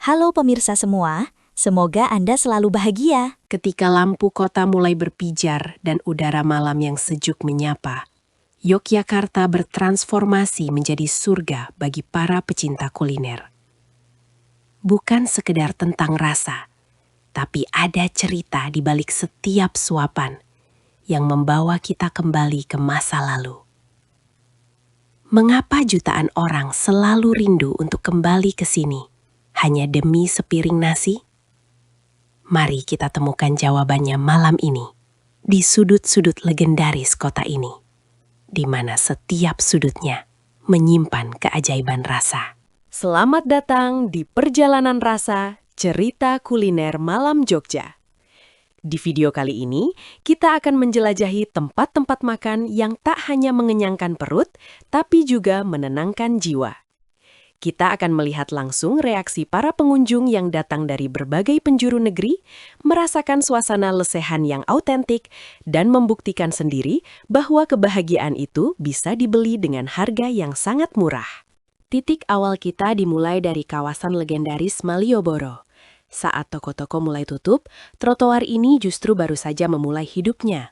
Halo pemirsa semua, semoga Anda selalu bahagia. Ketika lampu kota mulai berpijar dan udara malam yang sejuk menyapa, Yogyakarta bertransformasi menjadi surga bagi para pecinta kuliner. Bukan sekedar tentang rasa, tapi ada cerita di balik setiap suapan yang membawa kita kembali ke masa lalu. Mengapa jutaan orang selalu rindu untuk kembali ke sini hanya demi sepiring nasi? Mari kita temukan jawabannya malam ini di sudut-sudut legendaris kota ini, di mana setiap sudutnya menyimpan keajaiban rasa. Selamat datang di Perjalanan Rasa, Cerita Kuliner Malam Jogja. Di video kali ini, kita akan menjelajahi tempat-tempat makan yang tak hanya mengenyangkan perut, tapi juga menenangkan jiwa. Kita akan melihat langsung reaksi para pengunjung yang datang dari berbagai penjuru negeri, merasakan suasana lesehan yang autentik, dan membuktikan sendiri bahwa kebahagiaan itu bisa dibeli dengan harga yang sangat murah. Titik awal kita dimulai dari kawasan legendaris Malioboro. Saat toko-toko mulai tutup, trotoar ini justru baru saja memulai hidupnya.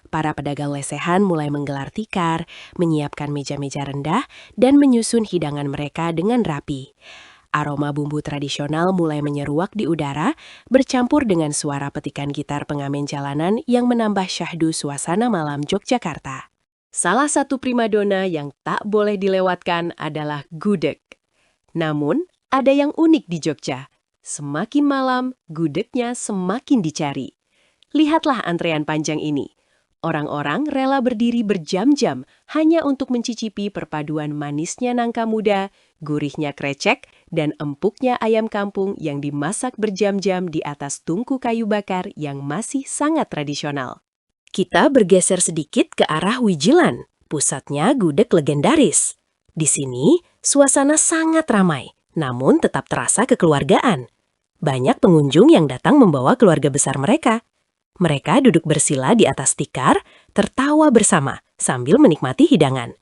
Para pedagang lesehan mulai menggelar tikar, menyiapkan meja-meja rendah, dan menyusun hidangan mereka dengan rapi. Aroma bumbu tradisional mulai menyeruak di udara, bercampur dengan suara petikan gitar pengamen jalanan yang menambah syahdu suasana malam Yogyakarta. Salah satu primadona yang tak boleh dilewatkan adalah gudeg. Namun, ada yang unik di Jogja. Semakin malam, gudegnya semakin dicari. Lihatlah antrean panjang ini. Orang-orang rela berdiri berjam-jam hanya untuk mencicipi perpaduan manisnya nangka muda, gurihnya krecek, dan empuknya ayam kampung yang dimasak berjam-jam di atas tungku kayu bakar yang masih sangat tradisional. Kita bergeser sedikit ke arah Wijilan, pusatnya gudeg legendaris. Di sini, suasana sangat ramai, namun tetap terasa kekeluargaan. Banyak pengunjung yang datang membawa keluarga besar mereka. Mereka duduk bersila di atas tikar, tertawa bersama sambil menikmati hidangan.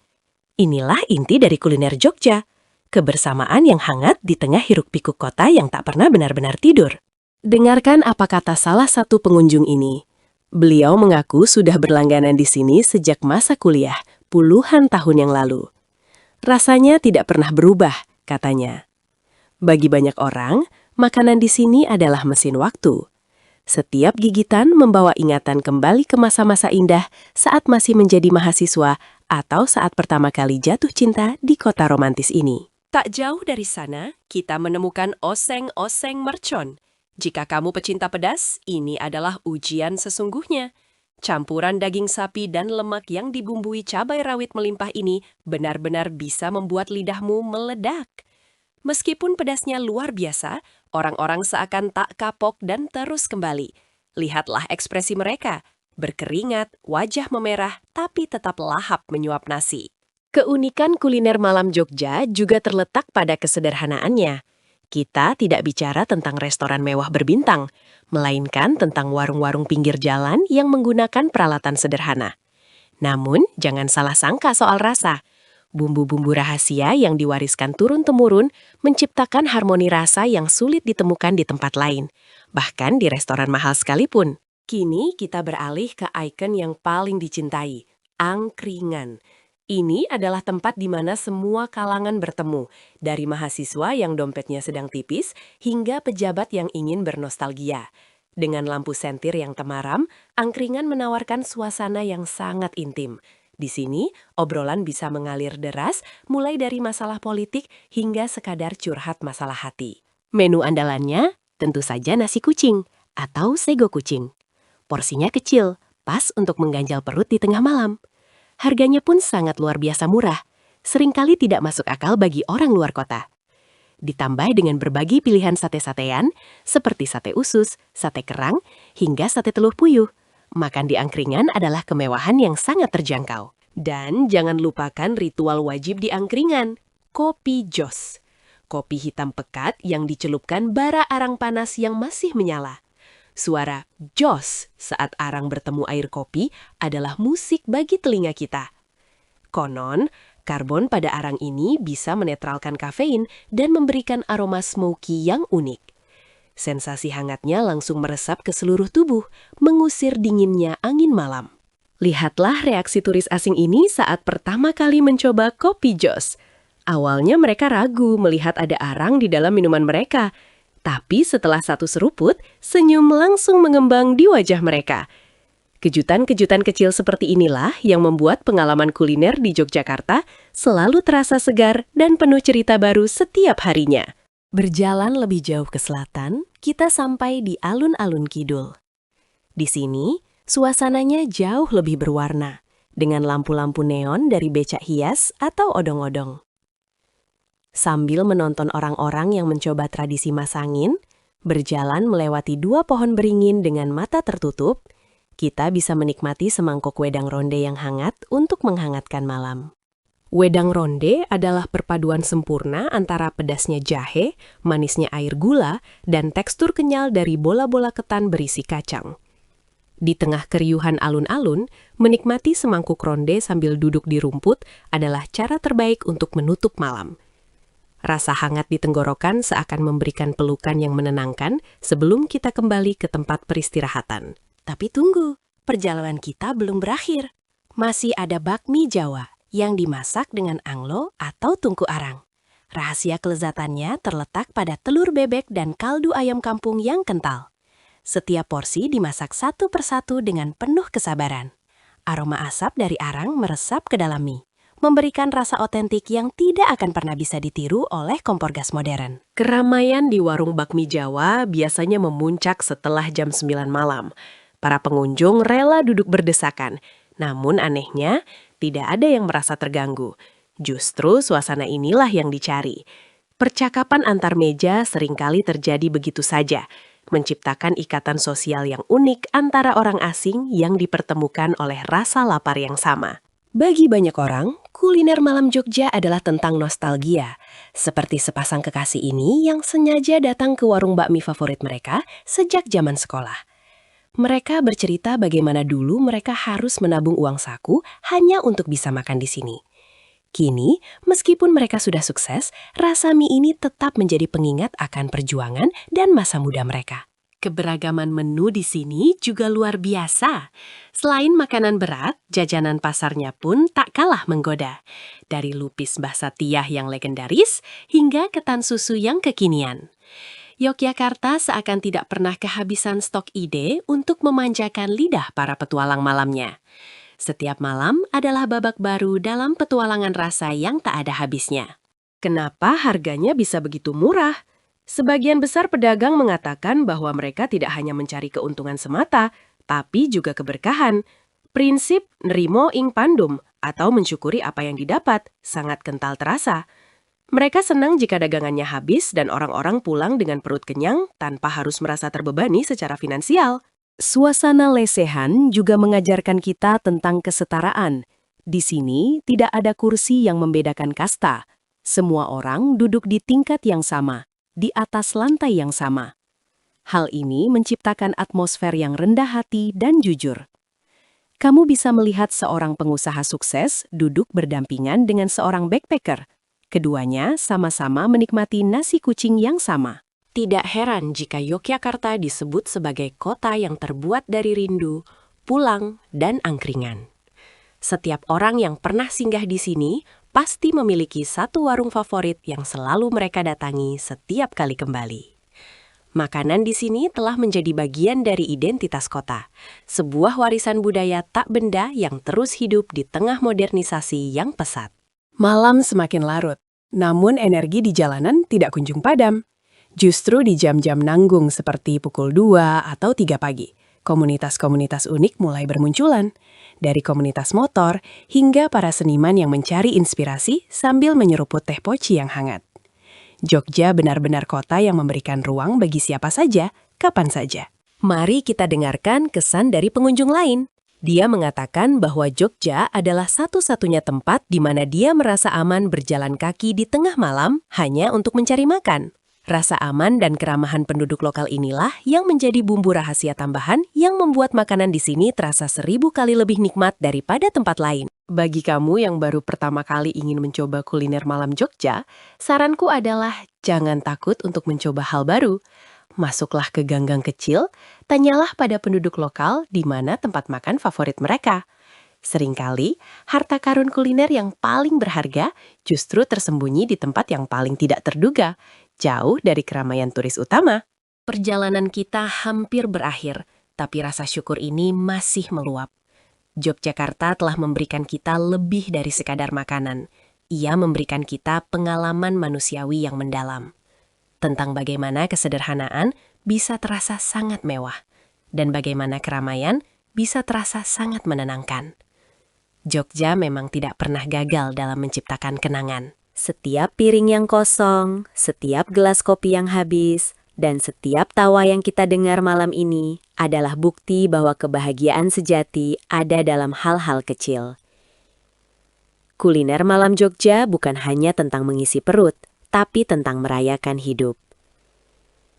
Inilah inti dari kuliner Jogja, kebersamaan yang hangat di tengah hiruk-pikuk kota yang tak pernah benar-benar tidur. Dengarkan apa kata salah satu pengunjung ini. Beliau mengaku sudah berlangganan di sini sejak masa kuliah, puluhan tahun yang lalu. Rasanya tidak pernah berubah, katanya. Bagi banyak orang, makanan di sini adalah mesin waktu. Setiap gigitan membawa ingatan kembali ke masa-masa indah saat masih menjadi mahasiswa atau saat pertama kali jatuh cinta di kota romantis ini. Tak jauh dari sana, kita menemukan oseng-oseng mercon. Jika kamu pecinta pedas, ini adalah ujian sesungguhnya. Campuran daging sapi dan lemak yang dibumbui cabai rawit melimpah ini benar-benar bisa membuat lidahmu meledak. Meskipun pedasnya luar biasa, orang-orang seakan tak kapok dan terus kembali. Lihatlah ekspresi mereka, berkeringat, wajah memerah, tapi tetap lahap menyuap nasi. Keunikan kuliner malam Jogja juga terletak pada kesederhanaannya. Kita tidak bicara tentang restoran mewah berbintang, melainkan tentang warung-warung pinggir jalan yang menggunakan peralatan sederhana. Namun, jangan salah sangka soal rasa. Bumbu-bumbu rahasia yang diwariskan turun-temurun menciptakan harmoni rasa yang sulit ditemukan di tempat lain, bahkan di restoran mahal sekalipun. Kini kita beralih ke ikon yang paling dicintai, angkringan. Ini adalah tempat di mana semua kalangan bertemu, dari mahasiswa yang dompetnya sedang tipis hingga pejabat yang ingin bernostalgia. Dengan lampu sentir yang temaram, angkringan menawarkan suasana yang sangat intim. Di sini, obrolan bisa mengalir deras, mulai dari masalah politik hingga sekadar curhat masalah hati. Menu andalannya tentu saja nasi kucing atau sego kucing. Porsinya kecil, pas untuk mengganjal perut di tengah malam. Harganya pun sangat luar biasa murah, seringkali tidak masuk akal bagi orang luar kota. Ditambah dengan berbagai pilihan sate-satean, seperti sate usus, sate kerang, hingga sate telur puyuh. Makan di angkringan adalah kemewahan yang sangat terjangkau. Dan jangan lupakan ritual wajib di angkringan, kopi jos. Kopi hitam pekat yang dicelupkan bara arang panas yang masih menyala. Suara jos saat arang bertemu air kopi adalah musik bagi telinga kita. Konon, Karbon pada arang ini bisa menetralkan kafein dan memberikan aroma smoky yang unik. Sensasi hangatnya langsung meresap ke seluruh tubuh, mengusir dinginnya angin malam. Lihatlah reaksi turis asing ini saat pertama kali mencoba kopi Joss. Awalnya mereka ragu melihat ada arang di dalam minuman mereka. Tapi setelah satu seruput, senyum langsung mengembang di wajah mereka. Kejutan-kejutan kecil seperti inilah yang membuat pengalaman kuliner di Yogyakarta selalu terasa segar dan penuh cerita baru setiap harinya. Berjalan lebih jauh ke selatan, kita sampai di alun-alun kidul. Di sini, suasananya jauh lebih berwarna, dengan lampu-lampu neon dari becak hias atau odong-odong. Sambil menonton orang-orang yang mencoba tradisi masangin, berjalan melewati 2 pohon beringin dengan mata tertutup, kita bisa menikmati semangkuk wedang ronde yang hangat untuk menghangatkan malam. Wedang ronde adalah perpaduan sempurna antara pedasnya jahe, manisnya air gula, dan tekstur kenyal dari bola-bola ketan berisi kacang. Di tengah keriuhan alun-alun, menikmati semangkuk ronde sambil duduk di rumput adalah cara terbaik untuk menutup malam. Rasa hangat di tenggorokan seakan memberikan pelukan yang menenangkan sebelum kita kembali ke tempat peristirahatan. Tapi tunggu, perjalanan kita belum berakhir. Masih ada bakmi Jawa yang dimasak dengan anglo atau tungku arang. Rahasia kelezatannya terletak pada telur bebek dan kaldu ayam kampung yang kental. Setiap porsi dimasak satu persatu dengan penuh kesabaran. Aroma asap dari arang meresap ke dalam mie, memberikan rasa otentik yang tidak akan pernah bisa ditiru oleh kompor gas modern. Keramaian di warung bakmi Jawa biasanya memuncak setelah jam 9 malam. Para pengunjung rela duduk berdesakan, namun anehnya tidak ada yang merasa terganggu. Justru suasana inilah yang dicari. Percakapan antar meja seringkali terjadi begitu saja, menciptakan ikatan sosial yang unik antara orang asing yang dipertemukan oleh rasa lapar yang sama. Bagi banyak orang, kuliner malam Jogja adalah tentang nostalgia. Seperti sepasang kekasih ini yang sengaja datang ke warung bakmi favorit mereka sejak zaman sekolah. Mereka bercerita bagaimana dulu mereka harus menabung uang saku hanya untuk bisa makan di sini. Kini, meskipun mereka sudah sukses, rasa mie ini tetap menjadi pengingat akan perjuangan dan masa muda mereka. Keberagaman menu di sini juga luar biasa. Selain makanan berat, jajanan pasarnya pun tak kalah menggoda. Dari lupis Mbah Satiyah yang legendaris hingga ketan susu yang kekinian. Yogyakarta seakan tidak pernah kehabisan stok ide untuk memanjakan lidah para petualang malamnya. Setiap malam adalah babak baru dalam petualangan rasa yang tak ada habisnya. Kenapa harganya bisa begitu murah? Sebagian besar pedagang mengatakan bahwa mereka tidak hanya mencari keuntungan semata, tapi juga keberkahan. Prinsip nrimo ing pandum atau mensyukuri apa yang didapat sangat kental terasa. Mereka senang jika dagangannya habis dan orang-orang pulang dengan perut kenyang tanpa harus merasa terbebani secara finansial. Suasana lesehan juga mengajarkan kita tentang kesetaraan. Di sini tidak ada kursi yang membedakan kasta. Semua orang duduk di tingkat yang sama, di atas lantai yang sama. Hal ini menciptakan atmosfer yang rendah hati dan jujur. Kamu bisa melihat seorang pengusaha sukses duduk berdampingan dengan seorang backpacker. Keduanya sama-sama menikmati nasi kucing yang sama. Tidak heran jika Yogyakarta disebut sebagai kota yang terbuat dari rindu, pulang, dan angkringan. Setiap orang yang pernah singgah di sini pasti memiliki satu warung favorit yang selalu mereka datangi setiap kali kembali. Makanan di sini telah menjadi bagian dari identitas kota, sebuah warisan budaya tak benda yang terus hidup di tengah modernisasi yang pesat. Malam semakin larut, namun energi di jalanan tidak kunjung padam. Justru di jam-jam nanggung seperti pukul 2 atau 3 pagi, komunitas-komunitas unik mulai bermunculan. Dari komunitas motor hingga para seniman yang mencari inspirasi sambil menyeruput teh poci yang hangat. Jogja benar-benar kota yang memberikan ruang bagi siapa saja, kapan saja. Mari kita dengarkan kesan dari pengunjung lain. Dia mengatakan bahwa Jogja adalah satu-satunya tempat di mana dia merasa aman berjalan kaki di tengah malam hanya untuk mencari makan. Rasa aman dan keramahan penduduk lokal inilah yang menjadi bumbu rahasia tambahan yang membuat makanan di sini terasa 1000 kali lebih nikmat daripada tempat lain. Bagi kamu yang baru pertama kali ingin mencoba kuliner malam Jogja, saranku adalah jangan takut untuk mencoba hal baru. Masuklah ke gang-gang kecil, tanyalah pada penduduk lokal di mana tempat makan favorit mereka. Seringkali, harta karun kuliner yang paling berharga justru tersembunyi di tempat yang paling tidak terduga, jauh dari keramaian turis utama. Perjalanan kita hampir berakhir, tapi rasa syukur ini masih meluap. Yogyakarta telah memberikan kita lebih dari sekadar makanan. Ia memberikan kita pengalaman manusiawi yang mendalam. Tentang bagaimana kesederhanaan bisa terasa sangat mewah, dan bagaimana keramaian bisa terasa sangat menenangkan. Jogja memang tidak pernah gagal dalam menciptakan kenangan. Setiap piring yang kosong, setiap gelas kopi yang habis, dan setiap tawa yang kita dengar malam ini adalah bukti bahwa kebahagiaan sejati ada dalam hal-hal kecil. Kuliner malam Jogja bukan hanya tentang mengisi perut, tapi tentang merayakan hidup.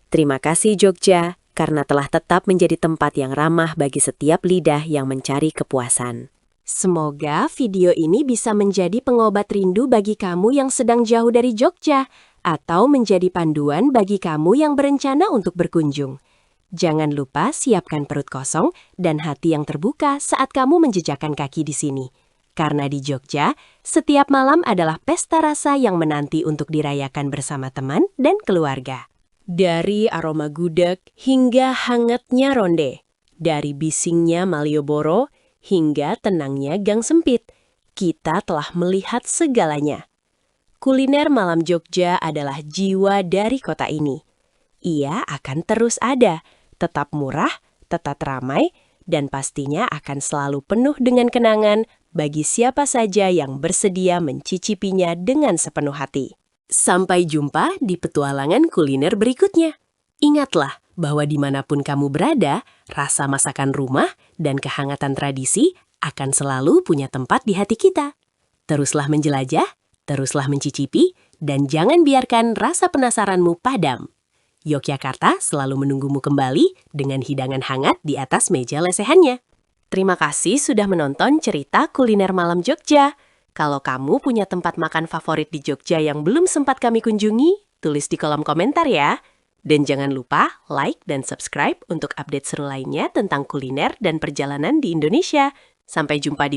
Terima kasih Jogja, karena telah tetap menjadi tempat yang ramah bagi setiap lidah yang mencari kepuasan. Semoga video ini bisa menjadi pengobat rindu bagi kamu yang sedang jauh dari Jogja, atau menjadi panduan bagi kamu yang berencana untuk berkunjung. Jangan lupa siapkan perut kosong dan hati yang terbuka saat kamu menjejakkan kaki di sini. Karena di Jogja, setiap malam adalah pesta rasa yang menanti untuk dirayakan bersama teman dan keluarga. Dari aroma gudeg hingga hangatnya ronde, dari bisingnya Malioboro hingga tenangnya gang sempit, kita telah melihat segalanya. Kuliner malam Jogja adalah jiwa dari kota ini. Ia akan terus ada, tetap murah, tetap ramai, dan pastinya akan selalu penuh dengan kenangan bagi siapa saja yang bersedia mencicipinya dengan sepenuh hati. Sampai jumpa di petualangan kuliner berikutnya. Ingatlah bahwa dimanapun kamu berada, rasa masakan rumah dan kehangatan tradisi akan selalu punya tempat di hati kita. Teruslah menjelajah, teruslah mencicipi, dan jangan biarkan rasa penasaranmu padam. Yogyakarta selalu menunggumu kembali dengan hidangan hangat di atas meja lesehannya. Terima kasih sudah menonton cerita kuliner malam Jogja. Kalau kamu punya tempat makan favorit di Jogja yang belum sempat kami kunjungi, tulis di kolom komentar ya. Dan jangan lupa like dan subscribe untuk update seru lainnya tentang kuliner dan perjalanan di Indonesia. Sampai jumpa di